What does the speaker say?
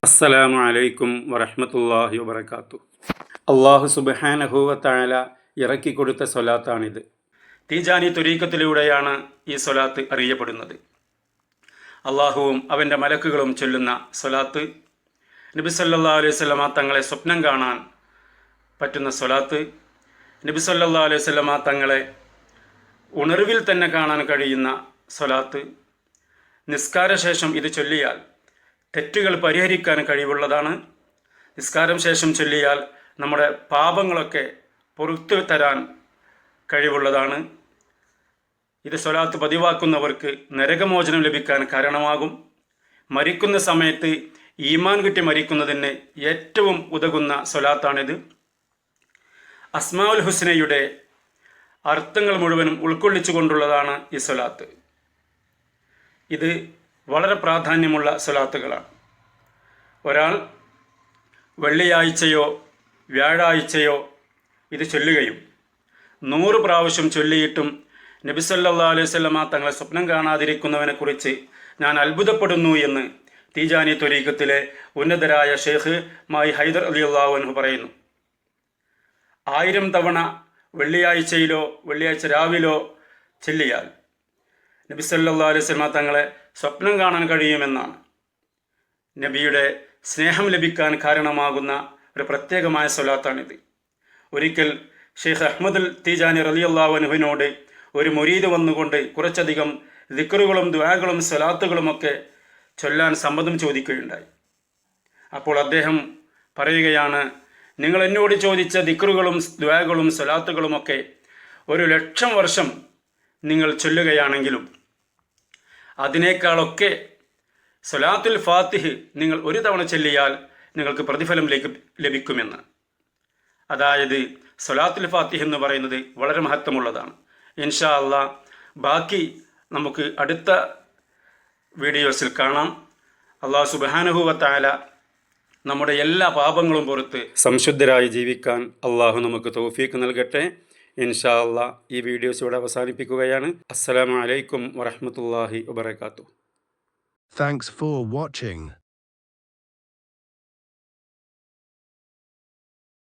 അസ്സലാമു അലൈക്കും വറഹ്മത്തുള്ളാഹി വബറകാതുഹു. അല്ലാഹു സുബ്ഹാനഹു വ തആല ഇറക്കിക്കൊടുത്ത സ്വലാത്താണിത്. തീജാനി ത്വരീഖത്തിലൂടെയാണ് ഈ സ്വലാത്ത് അറിയപ്പെടുന്നത്. അള്ളാഹുവും അവൻ്റെ മലക്കുകളും ചൊല്ലുന്ന സ്വലാത്ത്, നബി സല്ലല്ലാഹു അലൈഹി വസല്ലമ തങ്ങളെ സ്വപ്നം കാണാൻ പറ്റുന്ന സ്വലാത്ത്, നബി സല്ലല്ലാഹു അലൈഹി വസല്ലമ തങ്ങളെ ഉണർവിൽ തന്നെ കാണാൻ കഴിയുന്ന സ്വലാത്ത്, നിസ്കാരശേഷം ഇത് ചൊല്ലിയാൽ തെറ്റുകൾ പരിഹരിക്കാൻ കഴിവുള്ളതാണ്. നിസ്കാരം ശേഷം ചൊല്ലിയാൽ നമ്മുടെ പാപങ്ങളൊക്കെ പുറത്തു തരാൻ കഴിവുള്ളതാണ്. ഇത് സ്വലാത്ത് പതിവാക്കുന്നവർക്ക് നരകമോചനം ലഭിക്കാൻ കാരണമാകും. മരിക്കുന്ന സമയത്ത് ഈമാൻ കിട്ടി മരിക്കുന്നതിന് ഏറ്റവും ഉതകുന്ന സ്വലാത്താണിത്. അസ്മാഉൽ ഹുസ്നയുടെ അർത്ഥങ്ങൾ മുഴുവനും ഉൾക്കൊള്ളിച്ചുകൊണ്ടുള്ളതാണ് ഈ സ്വലാത്ത്. ഇത് വളരെ പ്രാധാന്യമുള്ള സ്വലാത്തുകളാണ്. ഒരാൾ വെള്ളിയാഴ്ചയോ വ്യാഴാഴ്ചയോ ഇത് ചൊല്ലുകയും 100 പ്രാവശ്യം ചൊല്ലിയിട്ടും നബി സല്ലല്ലാഹു അലൈഹി വസല്ലമ തങ്ങളെ സ്വപ്നം കാണാതിരിക്കുന്നവനെക്കുറിച്ച് ഞാൻ അത്ഭുതപ്പെടുന്നു എന്ന് തീജാനി ത്വരീഖത്തിലെ ഉന്നതരായ ഷെയ്ഖ് മായി ഹൈദർ റളിയല്ലാഹു അൻഹു പറയുന്നു. 1000 തവണ വെള്ളിയാഴ്ചയിലോ വെള്ളിയാഴ്ച രാവിലോ ചൊല്ലിയാൽ നബി സല്ലല്ലാഹു അലൈഹി വസല്ലമ തങ്ങളെ സ്വപ്നം കാണാൻ കഴിയുമെന്നാണ്. നബിയുടെ സ്നേഹം ലഭിക്കാൻ കാരണമാകുന്ന ഒരു പ്രത്യേകമായ സ്വലാത്താണിത്. ഒരിക്കൽ ഷെയ്ഖ് അഹ്മദുൽ തീജാനി റളിയല്ലാഹു അൻഹുവിനോട് ഒരു മുരീദ് വന്നുകൊണ്ട് കുറച്ചധികം ദിക്റുകളും ദുആകളും സ്വലാത്തുകളുമൊക്കെ ചൊല്ലാൻ സമ്മതം ചോദിക്കുകയുണ്ടായി. അപ്പോൾ അദ്ദേഹം പറയുകയാണ്, നിങ്ങൾ എന്നോട് ചോദിച്ച ദിക്റുകളും ദുആകളും സ്വലാത്തുകളുമൊക്കെ 1,00,000 വർഷം നിങ്ങൾ ചൊല്ലുകയാണെങ്കിലും അതിനേക്കാളൊക്കെ സ്വലാത്തുൽ ഫാത്തിഹ് നിങ്ങൾ ഒരു തവണ ചൊല്ലിയാൽ നിങ്ങൾക്ക് പ്രതിഫലം ലഭിക്കുമെന്ന്. അതായത് സ്വലാത്തുൽ ഫാത്തിഹ് എന്ന് പറയുന്നത് വളരെ മഹത്വമുള്ളതാണ്. ഇൻഷാ അല്ലാഹ് ബാക്കി നമുക്ക് അടുത്ത വീഡിയോസിൽ കാണാം. അല്ലാഹു സുബ്ഹാനഹു വ തആല നമ്മുടെ എല്ലാ പാപങ്ങളും പുറത്ത് സംശുദ്ധരായി ജീവിക്കാൻ അള്ളാഹു നമുക്ക് തൗഫീഖ് നൽകട്ടെ. ഇൻഷാ അല്ലാഹ് ഈ വീഡിയോസ് ഇവിടെ അവസാനിപ്പിക്കുകയാണ്. അസ്സലാമു അലൈക്കും വറഹ്മത്തുള്ളാഹി വബറകാതുഹു. Thanks for watching.